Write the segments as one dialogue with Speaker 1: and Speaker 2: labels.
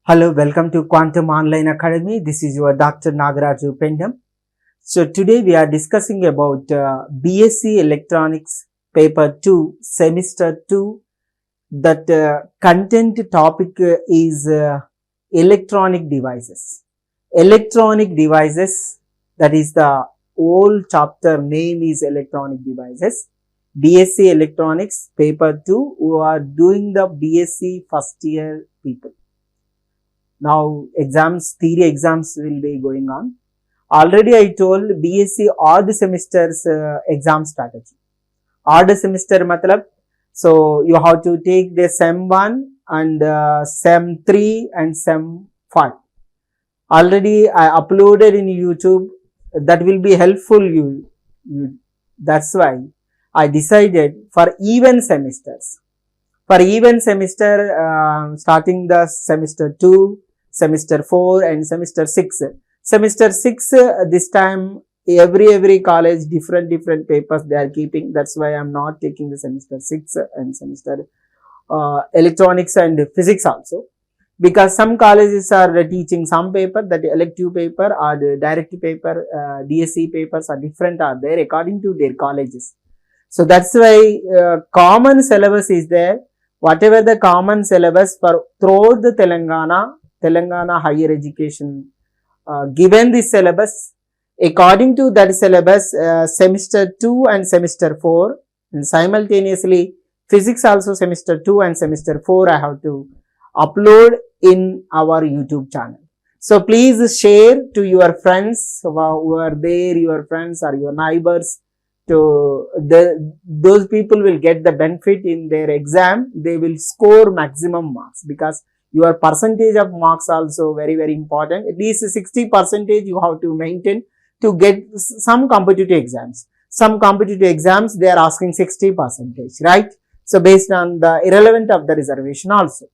Speaker 1: Hello, welcome to Quantum Online Academy. This is your Dr. Nagaraju Pendam. So today we are discussing about Bsc Electronics Paper 2, Semester 2. That content topic is electronic devices. Electronic devices, that is the whole chapter name is electronic devices. Bsc Electronics Paper 2, who are doing the Bsc first year people. Now theory exams will be going on. Already I told BSc odd semesters exam strategy. Odd semester matlab, so you have to take the SEM 1 and SEM 3 and SEM 5. Already I uploaded in YouTube. That will be helpful you. That's why I decided for even semesters. For even semester, starting the semester 2, semester 4 and semester 6. Semester 6, this time every college different papers they are keeping. That's why I am not taking the semester 6 and semester electronics and physics also. Because some colleges are teaching some paper, that elective paper or the direct paper, DSC papers are different are there according to their colleges. So that's why common syllabus is there. Whatever the common syllabus for throughout the Telangana higher education, given this syllabus, according to that syllabus, semester 2 and semester 4, and simultaneously physics also semester 2 and semester 4 I have to upload in our YouTube channel. So please share to your friends who are there, your friends or your neighbors. To those people will get the benefit in their exam. They will score maximum marks, because your percentage of marks also very important. At least 60% you have to maintain to get some competitive exams. Some competitive exams they are asking 60%, right? So based on the irrelevant of the reservation also.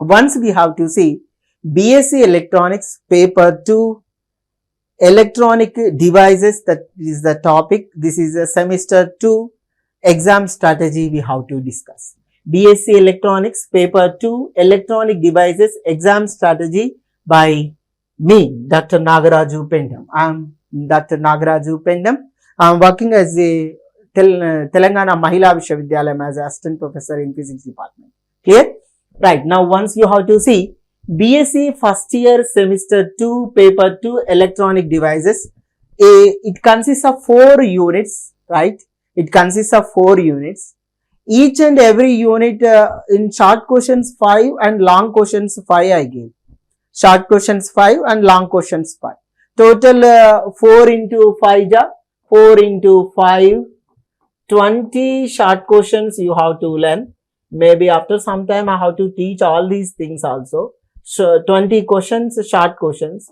Speaker 1: Once we have to see Bsc Electronics Paper 2, electronic devices, that is the topic. This is a semester 2 exam strategy we have to discuss. Bsc Electronics Paper 2, electronic devices exam strategy by me, Dr. Nagaraju Pendam. I am Dr. Nagaraju Pendam. I am working as a Telangana Mahila Vishwavidyalayam as assistant professor in physics department. Clear? Right. Now once you have to see BSc first year semester 2 paper 2 electronic devices. It consists of 4 units, right? It consists of 4 units. Each and every unit in short questions 5 and long questions 5 I gave. Short questions 5 and long questions 5. Total 4 into 5 ja, 4 into 5, 20 short questions you have to learn. Maybe after some time I have to teach all these things also. So 20 questions, short questions.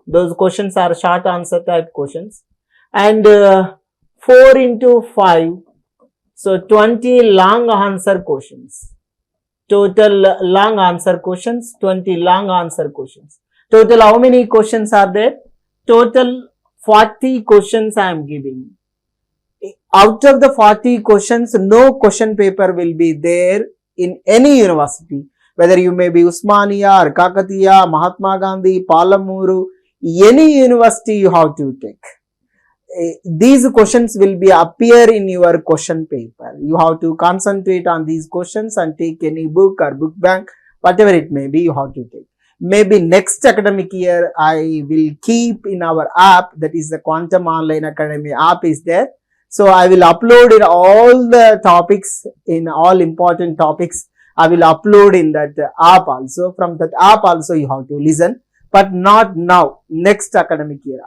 Speaker 1: Those questions are short answer type questions. And 4 into 5. So 20 long answer questions. Total long answer questions, 20 long answer questions. Total how many questions are there? Total 40 questions I am giving. Out of the 40 questions, no question paper will be there in any university. Whether you may be Usmania or Kakatiya, Mahatma Gandhi, Palamuru, any university you have to take. These questions will be appear in your question paper. You have to concentrate on these questions and take any book or book bank, whatever it may be, you have to take. Maybe next academic year I will keep in our app, that is the Quantum Online Academy app is there. So I will upload in all the topics, in all important topics. I will upload in that app also. From that app also you have to listen, but not now, next academic year.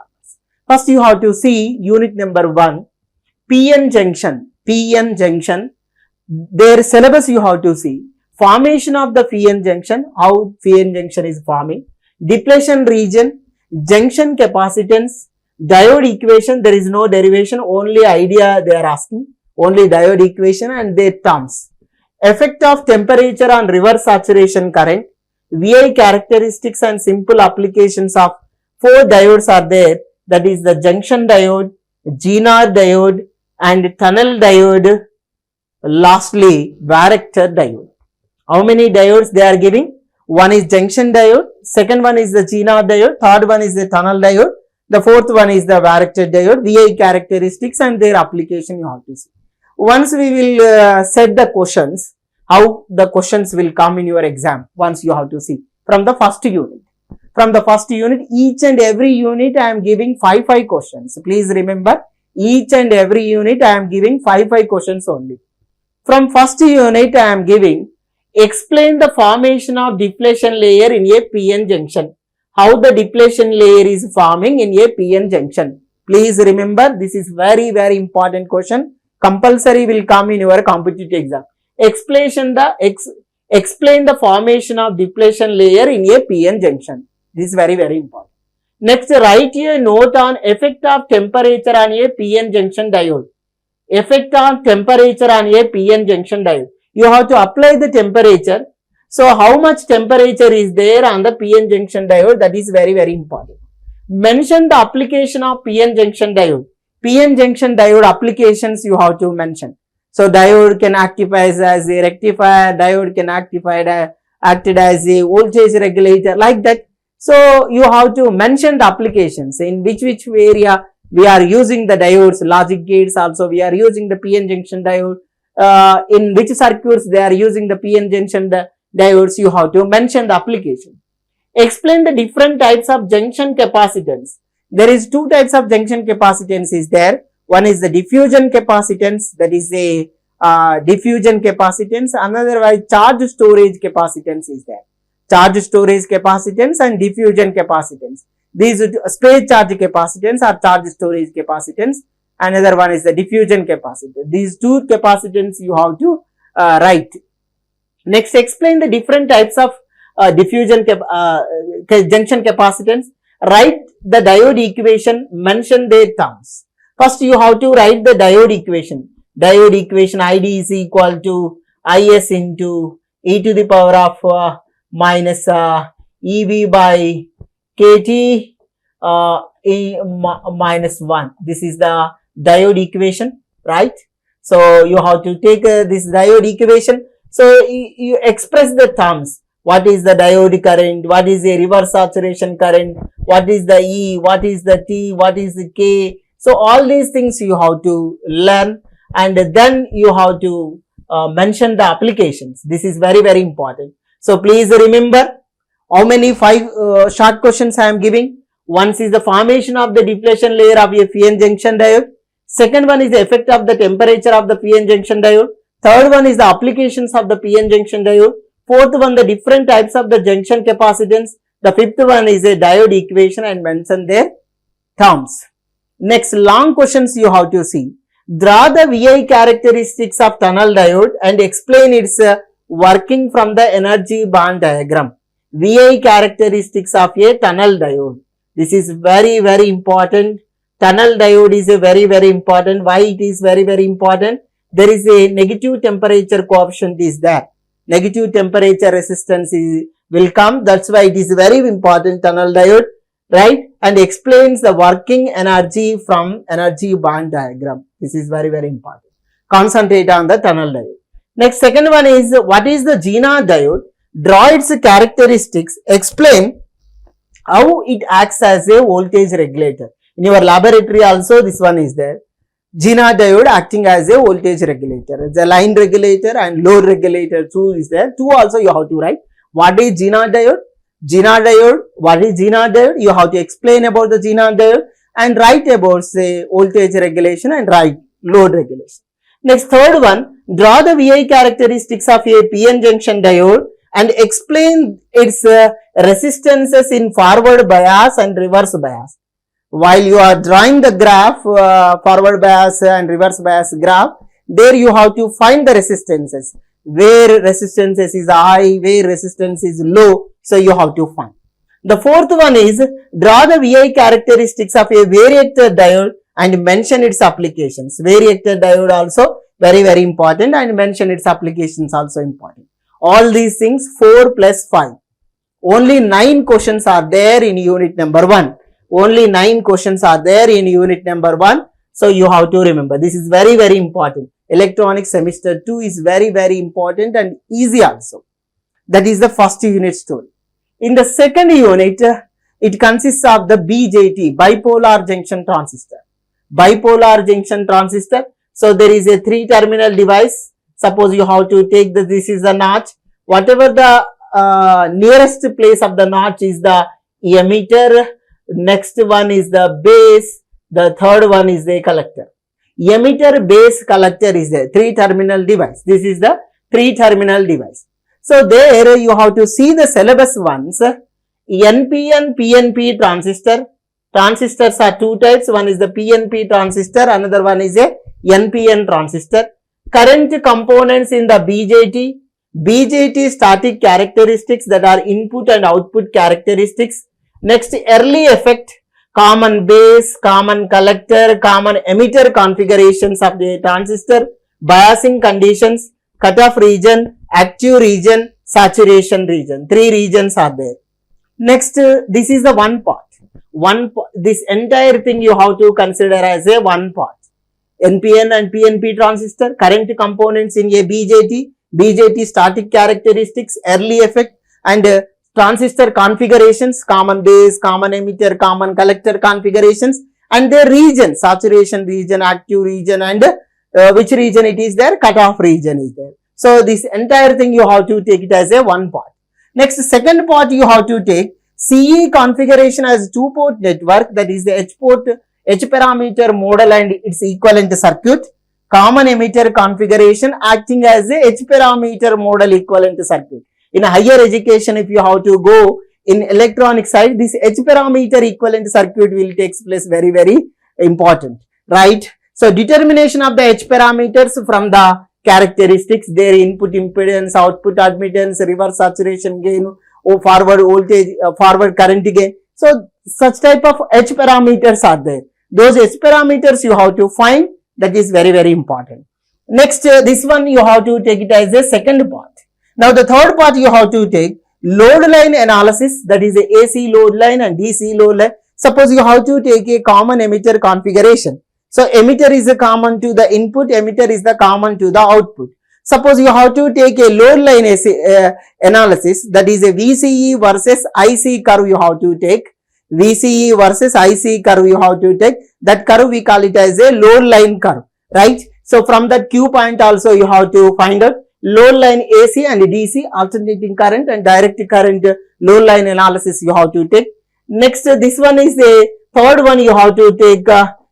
Speaker 1: First you have to see unit number 1, PN junction. PN junction, their syllabus you have to see. Formation of the PN junction, how PN junction is forming. Depletion region, junction capacitance, diode equation, there is no derivation, only idea they are asking. Only diode equation and their terms. Effect of temperature on reverse saturation current, VI characteristics and simple applications of 4 diodes are there. That is the junction diode, Zener diode and tunnel diode. Lastly, varactor diode. How many diodes they are giving? One is junction diode, second one is the Zener diode, third one is the tunnel diode, the fourth one is the varactor diode, VI characteristics and their application you have to see. Once we will set the questions, how the questions will come in your exam, once you have to see from the first unit. From the first unit, each and every unit I am giving 5 questions. Please remember, each and every unit I am giving 5 questions only. From first unit I am giving, explain the formation of depletion layer in a PN junction. How the depletion layer is forming in a PN junction. Please remember, this is very important question. Compulsory will come in your competitive exam. Explain the formation of depletion layer in a PN junction. This is very important. Next, write a note on effect of temperature on a PN junction diode. Effect of temperature on a PN junction diode. You have to apply the temperature. So, how much temperature is there on the PN junction diode? That is very important. Mention the application of PN junction diode. PN junction diode applications you have to mention. So, diode can actify as a rectifier, diode can acted as a voltage regulator, like that. So, you have to mention the applications in which area we are using the diodes, logic gates also we are using the PN junction diode, in which circuits they are using the PN junction diodes, you have to mention the application. Explain the different types of junction capacitance. There is 2 types of junction capacitance is there. One is the diffusion capacitance, that is a diffusion capacitance, another one charge storage capacitance is there. Charge storage capacitance and diffusion capacitance. These space charge capacitance or charge storage capacitance. Another one is the diffusion capacitance. These 2 capacitance you have to write. Next, explain the different types of diffusion junction capacitance. Write the diode equation, mention their terms. First, you have to write the diode equation. Diode equation ID is equal to IS into e to the power of minus EV by KT minus 1. This is the diode equation, right? So, you have to take this diode equation. So, you express the terms. What is the diode current? What is the reverse saturation current? What is the E? What is the T? What is the K? So, all these things you have to learn, and then you have to mention the applications. This is very important. So, please remember how many 5 short questions I am giving. One is the formation of the depletion layer of a PN junction diode. Second one is the effect of the temperature of the PN junction diode. Third one is the applications of the PN junction diode. Fourth one, the different types of the junction capacitance. The fifth one is a diode equation and mention their terms. Next, long questions you have to see. Draw the VI characteristics of tunnel diode and explain its working from the energy band diagram. VI characteristics of a tunnel diode. This is very important. Tunnel diode is a very important. Why it is very important? There is a negative temperature coefficient is there. Negative temperature resistance will come. That's why it is very important, tunnel diode, right? And explains the working energy from energy band diagram. This is very important. Concentrate on the tunnel diode. Next, second one is, what is the Zener diode? Draw its characteristics. Explain how it acts as a voltage regulator. In your laboratory also this one is there. Zener diode acting as a voltage regulator. The line regulator and load regulator too is there. Two also you have to write. What is Zener diode? Zener diode. What is Zener diode? You have to explain about the Zener diode and write about say voltage regulation and write load regulation. Next, third one, draw the VI characteristics of a PN junction diode and explain its resistances in forward bias and reverse bias. While you are drawing the graph, forward bias and reverse bias graph, there you have to find the resistances. Where resistance is high, where resistance is low, so you have to find. The fourth one is, draw the VI characteristics of a variactor diode and mention its applications. Variactor diode also very important and mention its applications also important. All these things 4 plus 5. Only 9 questions are there in unit number 1. Only 9 questions are there in unit number 1. So you have to remember. This is very important. Electronics semester 2 is very important and easy also. That is the first unit story. In the second unit, it consists of the BJT, bipolar junction transistor. Bipolar junction transistor. So there is a 3-terminal device. Suppose you have to take this is the notch. Whatever the nearest place of the notch is the emitter. Next one is the base. The third one is the collector. Emitter, base, collector is the 3-terminal device. This is the 3-terminal device. So there you have to see the syllabus ones. NPN, PNP transistor. Transistors are 2 types. One is the PNP transistor. Another one is a NPN transistor. Current components in the BJT. BJT static characteristics, that are input and output characteristics. Next, early effect. Common base, common collector, common emitter configurations of the transistor. Biasing conditions. Cutoff region, active region, saturation region. 3 regions are there. Next, this is the one part. This entire thing you have to consider as a one part. NPN and PNP transistor, current components in a BJT, BJT static characteristics, early effect, and transistor configurations, common base, common emitter, common collector configurations, and their region, saturation region, active region, and which region it is there, cutoff region is there. So this entire thing you have to take it as a one part. Next, second part you have to take CE configuration as 2-port network, that is the H parameter model and its equivalent circuit. Common emitter configuration acting as a H parameter model equivalent circuit. In higher education, if you have to go in electronic side, this H parameter equivalent circuit will take place very, very important, right? So determination of the H parameters from the characteristics, their input impedance, output admittance, reverse saturation gain, or forward voltage, forward current gain. So such type of H parameters are there. Those H parameters you have to find. That is very, very important. Next, this one you have to take it as a second part. Now the third part you have to take load line analysis, that is the AC load line and DC load line. Suppose you have to take a common emitter configuration. So emitter is a common to the input, emitter is the common to the output. Suppose you have to take a load line analysis, that is a VCE versus IC curve you have to take. VCE versus IC curve you have to take. That curve we call it as a load line curve, right? So from that Q point also you have to find out load line AC and DC, alternating current and direct current load line analysis you have to take. Next, this one is a third one you have to take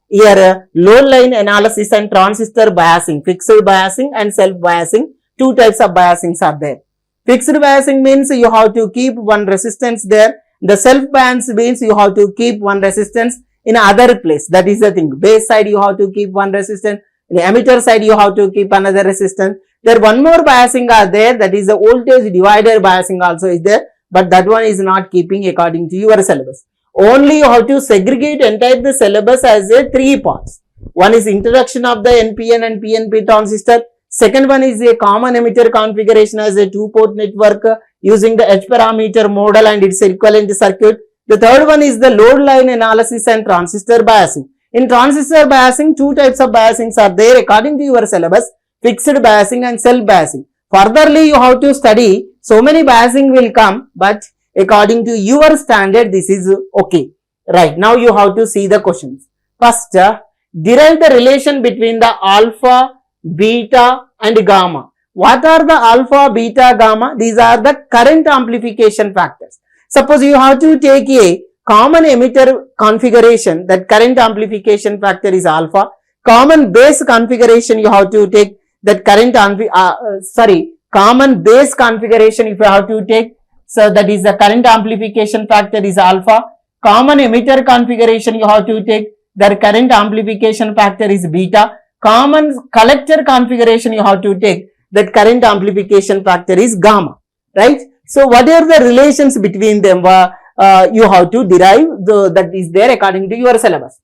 Speaker 1: here load line analysis and transistor biasing, fixed biasing and self biasing. 2 types of biasings are there. Fixed biasing means you have to keep one resistance there. The self bias means you have to keep one resistance in other place. That is the thing. Base side you have to keep one resistance. In the emitter side you have to keep another resistance. There one more biasing are there, that is the voltage divider biasing also is there, but that one is not keeping according to your syllabus. Only you have to segregate entire the syllabus as a 3 parts. One is introduction of the NPN and PNP transistor. Second one is a common emitter configuration as a 2-port network using the H parameter model and its equivalent circuit. The third one is the load line analysis and transistor biasing. In transistor biasing, 2 types of biasings are there according to your syllabus, fixed biasing and self biasing. Furtherly, you have to study, so many biasing will come, but according to your standard, this is okay. Right, now you have to see the questions. First, derive the relation between the alpha, beta and gamma. What are the alpha, beta, gamma? These are the current amplification factors. Suppose you have to take a common emitter configuration, that current amplification factor is alpha. Common base configuration you have to take, that current common base configuration if you have to take, so that is the current amplification factor is alpha. Common emitter configuration you have to take, that current amplification factor is beta. Common collector configuration you have to take, that current amplification factor is gamma, right? So what are the relations between them? You have to derive, that is there according to your syllabus.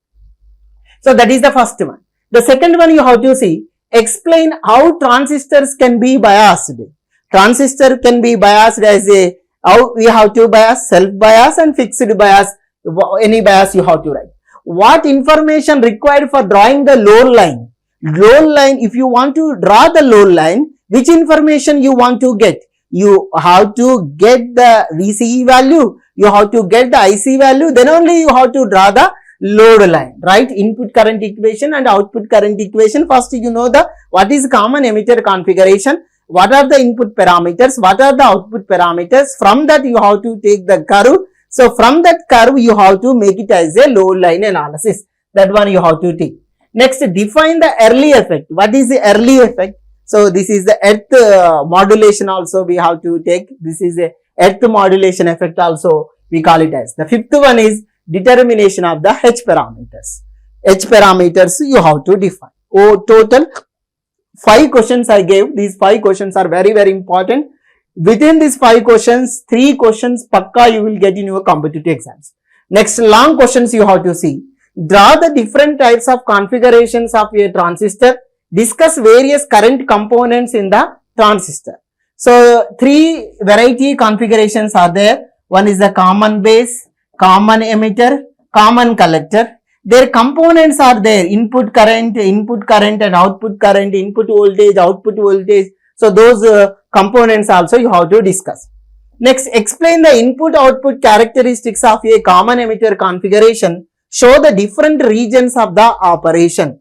Speaker 1: So that is the first one. The second one you have to see, explain how transistors can be biased. Transistor can be biased as a, how we have to bias, self bias and fixed bias, any bias you have to write. What information required for drawing the load line? Load line, if you want to draw the load line, which information you want to get? you have to get the VCE value, you have to get the IC value, then only you have to draw the load line, right? Input current equation and output current equation. First you know the what is common emitter configuration, what are the input parameters, what are the output parameters. From that you have to take the curve. So from that curve you have to make it as a load line analysis. That one you have to take. Next, define the early effect. What is the early effect? So this is the earth modulation also we have to take. This is a earth modulation effect also we call it as. The fifth one is determination of the H parameters. H parameters you have to define. Oh, total 5 questions I gave. These 5 questions are very, very important. Within these 5 questions, 3 questions pakka you will get in your competitive exams. Next, long questions you have to see. Draw the different types of configurations of a transistor. Discuss various current components in the transistor. So, 3 variety configurations are there. One is the common base, common emitter, common collector. Their components are there. Input current and output current, input voltage, output voltage. So, those components also you have to discuss. Next, explain the input-output characteristics of a common emitter configuration. Show the different regions of the operation.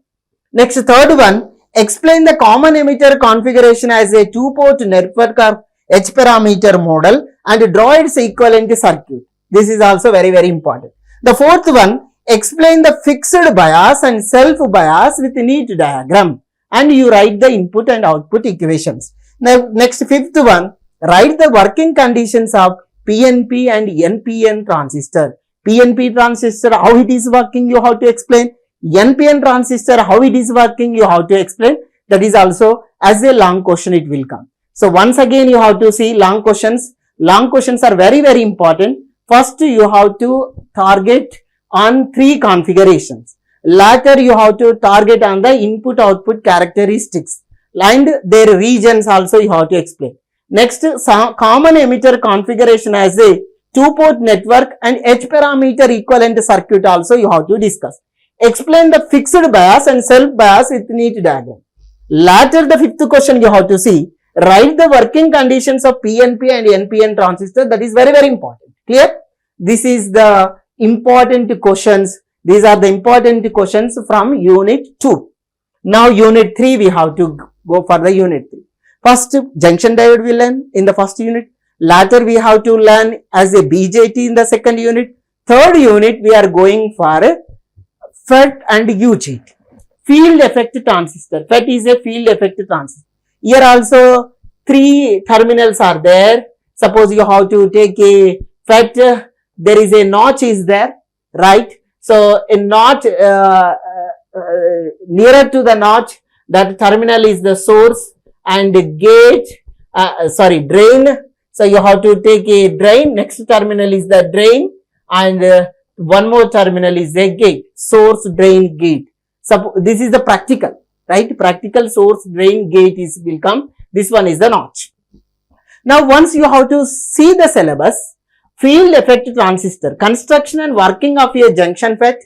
Speaker 1: Next, third one, explain the common emitter configuration as a 2-port network of H parameter model and draw its equivalent circuit. This is also very, very important. The fourth one, explain the fixed bias and self bias with neat diagram and you write the input and output equations. Now, next, fifth one, write the working conditions of PNP and NPN transistor. PNP transistor, how it is working, you have to explain. NPN transistor, how it is working, you have to explain. That is also as a long question it will come. So, once again you have to see long questions. Long questions are very, very important. First, you have to target on 3 configurations. Later, you have to target on the input-output characteristics and their regions also you have to explain. Next, common emitter configuration as a 2-port network and H parameter equivalent circuit also you have to discuss. Explain the fixed bias and self bias with neat diagram. Later, the 5th question you have to see. Write the working conditions of PNP and NPN transistor. That is very, very important. Clear? This is the important questions. These are the important questions from unit 2. Now, unit 3 we have to go for the unit 3. First, junction diode we learn in the first unit. Later, we have to learn as a BJT in the second unit. Third unit, we are going for FET and UJT. Field effect transistor. FET is a field effect transistor. Here also 3 terminals are there. Suppose you have to take a FET, there is a notch is there, right? So, a notch nearer to the notch, that terminal is the source and gate, drain. So, you have to take a drain, next terminal is the drain and one more terminal is the gate, source, drain, gate. So, this is the practical, right? Practical source, drain, gate will come. This one is the notch. Now, once you have to see the syllabus, field effect transistor, construction and working of a junction FET,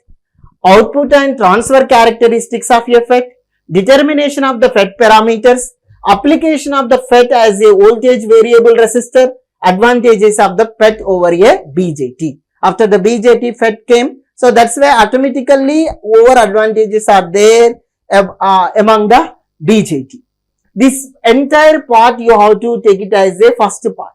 Speaker 1: output and transfer characteristics of a FET, determination of the FET parameters, application of the FET as a voltage variable resistor, advantages of the FET over a BJT. After the BJT, FET came. So, that's why automatically over advantages are there among the BJT. This entire part you have to take it as a first part.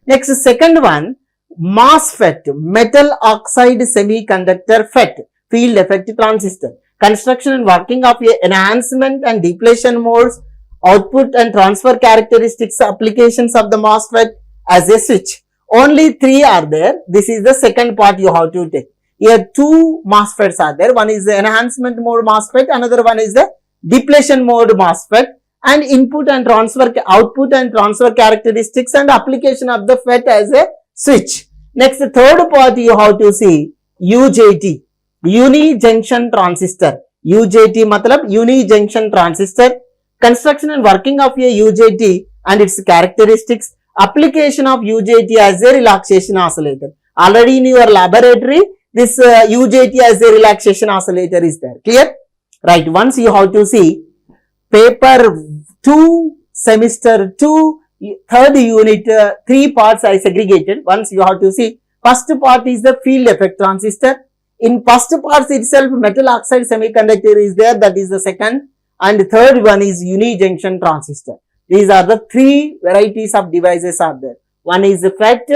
Speaker 1: Next, second one, MOSFET, metal oxide semiconductor FET, field effect transistor, construction and working of a enhancement and depletion modes, output and transfer characteristics, applications of the MOSFET as a switch. Only 3 are there. This is the second part you have to take. Here 2 MOSFETs are there. One is the enhancement mode MOSFET, another one is the depletion mode MOSFET, and input and transfer, output and transfer characteristics and application of the FET as a switch. Next, third part you have to see UJT, uni junction transistor. UJT matlab uni junction transistor, construction and working of a UJT and its characteristics, application of UJT as a relaxation oscillator. Already in your laboratory, this UJT as a relaxation oscillator is there. Clear? Right. Once you have to see paper 2, semester 2, third unit, three parts I segregated. Once you have to see, first part is the field effect transistor. In first part itself, metal oxide semiconductor is there, that is the second, and third one is uni-junction transistor. These are the three varieties of devices are there. One is FET,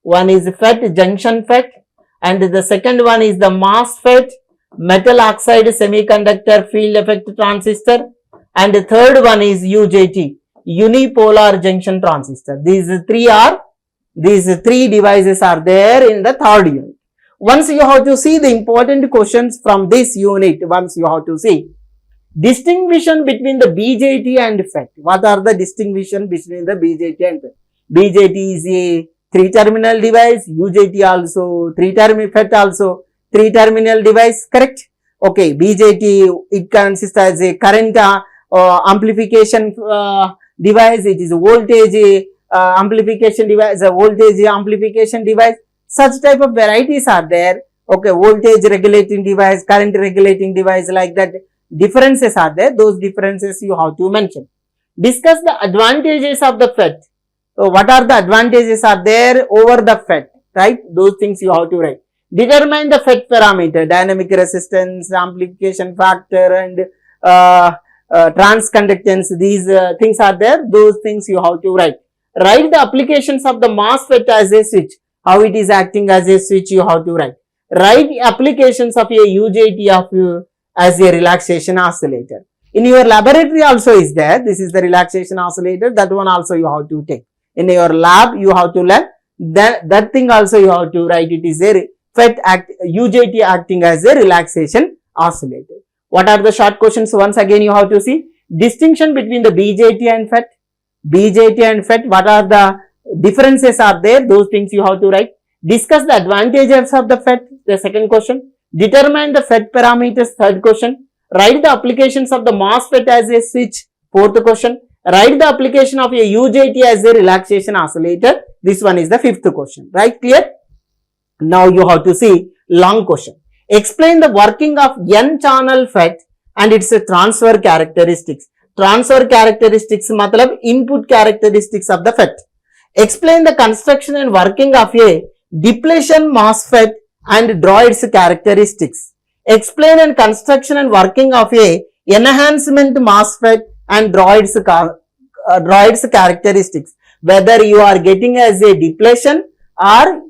Speaker 1: one is FET, junction FET, and the second one is the MOSFET, metal oxide semiconductor field effect transistor, and the third one is UJT, unipolar junction transistor. These three devices are there in the third unit. Once you have to see the important questions from this unit, once you have to see distinction between the BJT and FET. What are the distinction between the BJT and FET? BJT is a 3-terminal device, UJT also 3-terminal, FET also 3-terminal device, correct? Okay, BJT, it consists as a current amplification device, it is a voltage amplification device, a voltage amplification device. Such type of varieties are there. Okay, voltage regulating device, current regulating device, like that. Differences are there. Those differences you have to mention. Discuss the advantages of the FET. So, what are the advantages are there over the FET, right? Those things you have to write. Determine the FET parameter, dynamic resistance, amplification factor, and transconductance. These things are there. Those things you have to write. Write the applications of the MOSFET as a switch. How it is acting as a switch you have to write. Write applications of a UJT of as a relaxation oscillator. In your laboratory also is there. This is the relaxation oscillator. That one also you have to take. In your lab you have to learn. That thing also you have to write. It is a FET UJT acting as a relaxation oscillator. What are the short questions? Once again you have to see. Distinction between the BJT and FET. BJT and FET, what are the differences are there? Those things you have to write. Discuss the advantages of the FET. The second question. Determine the FET parameters, third question. Write the applications of the MOSFET as a switch, fourth question. Write the application of a UJT as a relaxation oscillator. This one is the fifth question, right? Clear? Now you have to see long question. Explain the working of N-channel FET and its transfer characteristics. Transfer characteristics matlab input characteristics of the FET. Explain the construction and working of a depletion MOSFET and draw its characteristics. Explain and construction and working of a enhancement MOSFET and draw its characteristics. Whether you are getting as a depletion or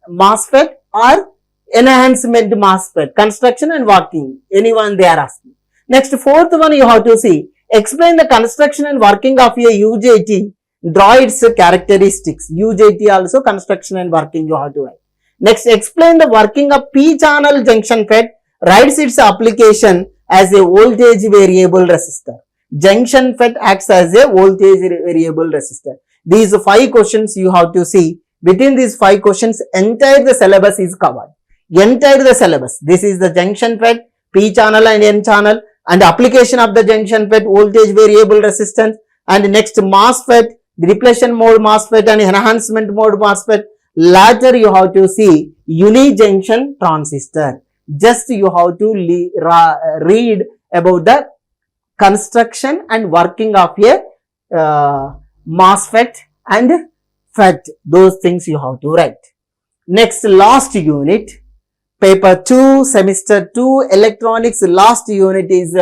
Speaker 1: MOSFET or enhancement MOSFET, construction and working, anyone they are asking. Next, fourth one you have to see. Explain the construction and working of a UJT, draw its characteristics. UJT also construction and working you have to write. Next, explain the working of P-channel junction FET, writes its application as a voltage variable resistor. Junction FET acts as a voltage variable resistor. These 5 questions you have to see. Within these 5 questions, entire the syllabus is covered. Entire the syllabus. This is the junction FET, P-channel and N-channel, and application of the junction FET, voltage variable resistance, and next MOSFET, depletion mode MOSFET and enhancement mode MOSFET. Later you have to see uni-junction transistor. Just you have to read about the construction and working of a MOSFET and FET. Those things you have to write. Next, last unit, paper 2, semester 2, electronics. Last unit is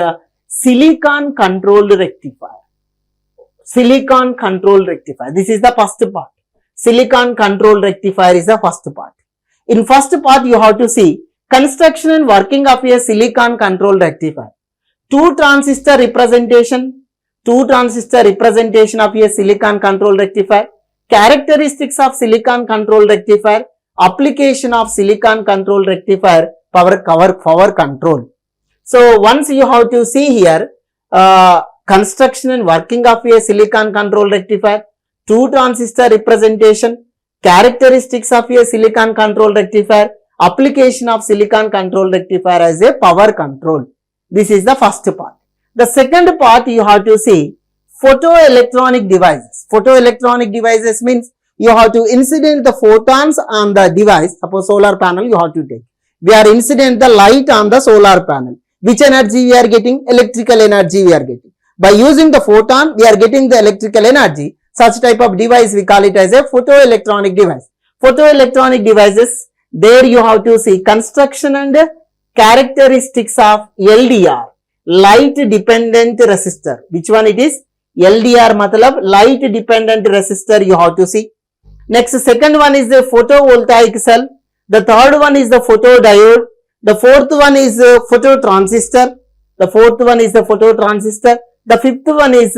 Speaker 1: silicon controlled rectifier. Silicon controlled rectifier. This is the first part. Silicon controlled rectifier is the first part. In first part, you have to see construction and working of a silicon controlled rectifier. Two transistor representation of a silicon controlled rectifier. Characteristics of silicon controlled rectifier. Application of silicon controlled rectifier, power control. So once you have to see here, construction and working of a silicon controlled rectifier, two transistor representation, characteristics of a silicon controlled rectifier, application of silicon controlled rectifier as a power control. This is the first part. The second part you have to see photoelectronic devices. Photoelectronic devices means you have to incident the photons on the device. Suppose solar panel you have to take. We are incident the light on the solar panel. Which energy we are getting? Electrical energy we are getting. By using the photon, we are getting the electrical energy. Such type of device we call it as a photoelectronic device. Photoelectronic devices, there you have to see construction and characteristics of LDR, light dependent resistor. Which one it is? LDR matlab light dependent resistor you have to see. Next, second one is the photovoltaic cell. The third one is the photodiode. The fourth one is phototransistor. The fourth one is the phototransistor. The fifth one is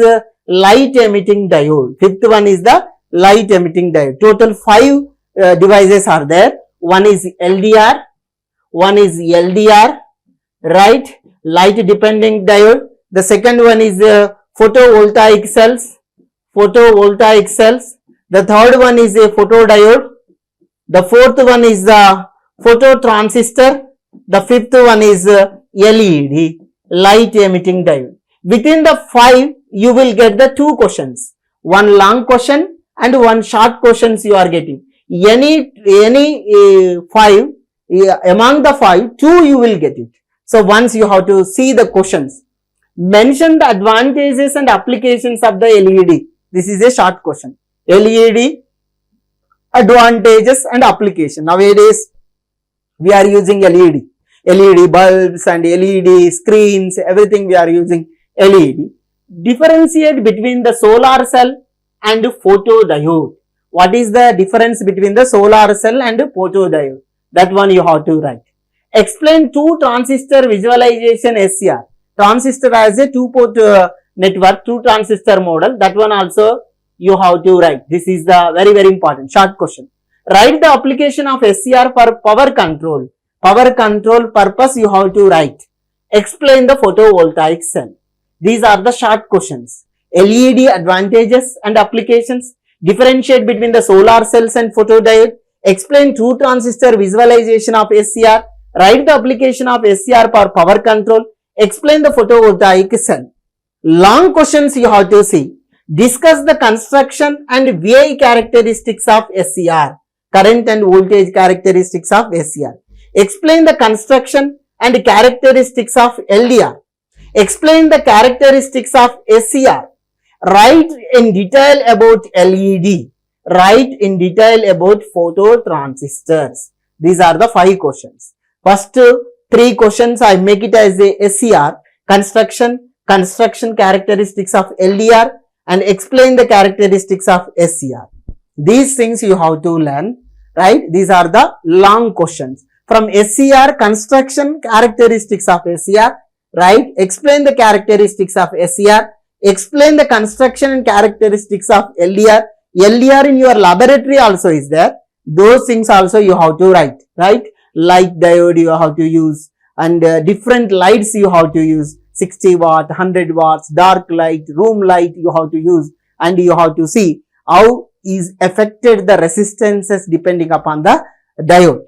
Speaker 1: light emitting diode. Fifth one is the light emitting diode. Total 5 devices are there. One is LDR, one is LDR, right? Light dependent diode. The second one is photovoltaic cells. Photovoltaic cells. The third one is a photodiode. The fourth one is the phototransistor. The fifth one is LED, light emitting diode. Within the 5, you will get the 2 questions. One long question and one short questions you are getting. Any 5, among the 5, 2 you will get it. So once you have to see the questions. Mention the advantages and applications of the LED. This is a short question. LED, advantages and application. Nowadays, we are using LED. LED bulbs and LED screens, everything we are using LED. Differentiate between the solar cell and photodiode. What is the difference between the solar cell and photodiode? That one you have to write. Explain 2 transistor visualization SCR. Transistor as a 2-port network, 2 transistor model. That one also you have to write. This is the very important short question. Write the application of SCR for power control. Power control purpose you have to write. Explain the photovoltaic cell. These are the short questions. LED advantages and applications. Differentiate between the solar cells and photodiode. Explain 2 transistor visualization of SCR. Write the application of SCR for power control. Explain the photovoltaic cell. Long questions you have to see. Discuss the construction and VI characteristics of SCR. Current and voltage characteristics of SCR. Explain the construction and characteristics of LDR. Explain the characteristics of SCR. Write in detail about LED. Write in detail about phototransistors. These are the 5 questions. First 3 questions I make it as a SCR. Construction characteristics of LDR and explain the characteristics of SCR. These things you have to learn, right? These are the long questions. From SCR, construction characteristics of SCR, right? Explain the characteristics of SCR. Explain the construction and characteristics of LDR. LDR in your laboratory also is there. Those things also you have to write, right? Light diode you have to use and different lights you have to use. 60 watt, 100 watts, dark light, room light you have to use, and you have to see how is affected the resistances depending upon the diode,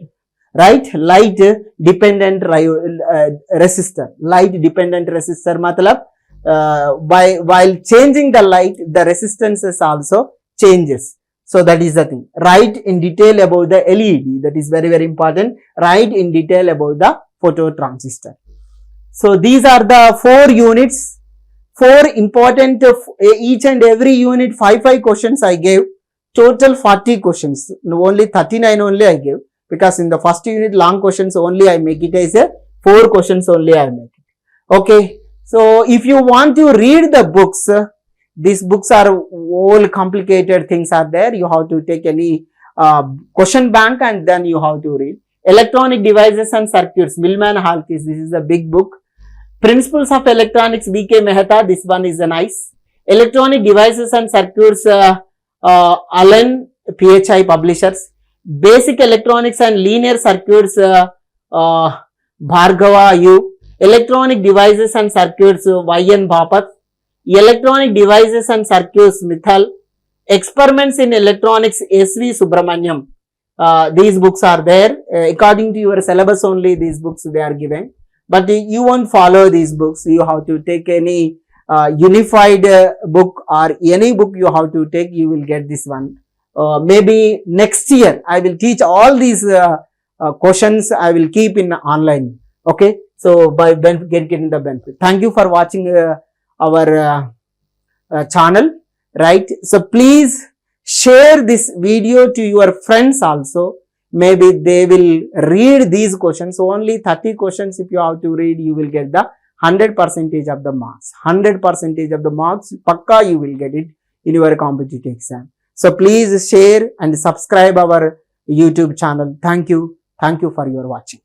Speaker 1: right? Light dependent resistor. Light dependent resistor matlab while changing the light, the resistances also changes. So that is the thing. Write in detail about the LED. That is very important. Write in detail about the phototransistor. So these are the 4 units, 4 important, each and every unit 5 questions I gave, total 40 questions, only 39 only I gave, because in the first unit long questions only I make it as a 4 questions only I make it. Okay, so if you want to read the books, these books are all complicated things are there, you have to take any question bank and then you have to read. Electronic Devices and Circuits, Millman Halkis, this is a big book. Principles of Electronics, B.K. Mehta, this one is a nice. Electronic Devices and Circuits, Allen, PHI Publishers. Basic Electronics and Linear Circuits, Bhargava U. Electronic Devices and Circuits, Y.N. Bapat. Electronic Devices and Circuits, Mithal. Experiments in Electronics, S.V. Subramaniam. These books are there. According to your syllabus only, these books they are given. But you won't follow these books. You have to take any unified book or any book you have to take, you will get this one. Maybe next year I will teach all these questions I will keep in online. Okay. So by getting the benefit. Thank you for watching our channel. right? So please share this video to your friends also. Maybe they will read these questions. Only 30 questions if you have to read, you will get the 100% of the marks. 100% of the marks, pakka you will get it in your competitive exam. So please share and subscribe our YouTube channel. Thank you. Thank you for your watching.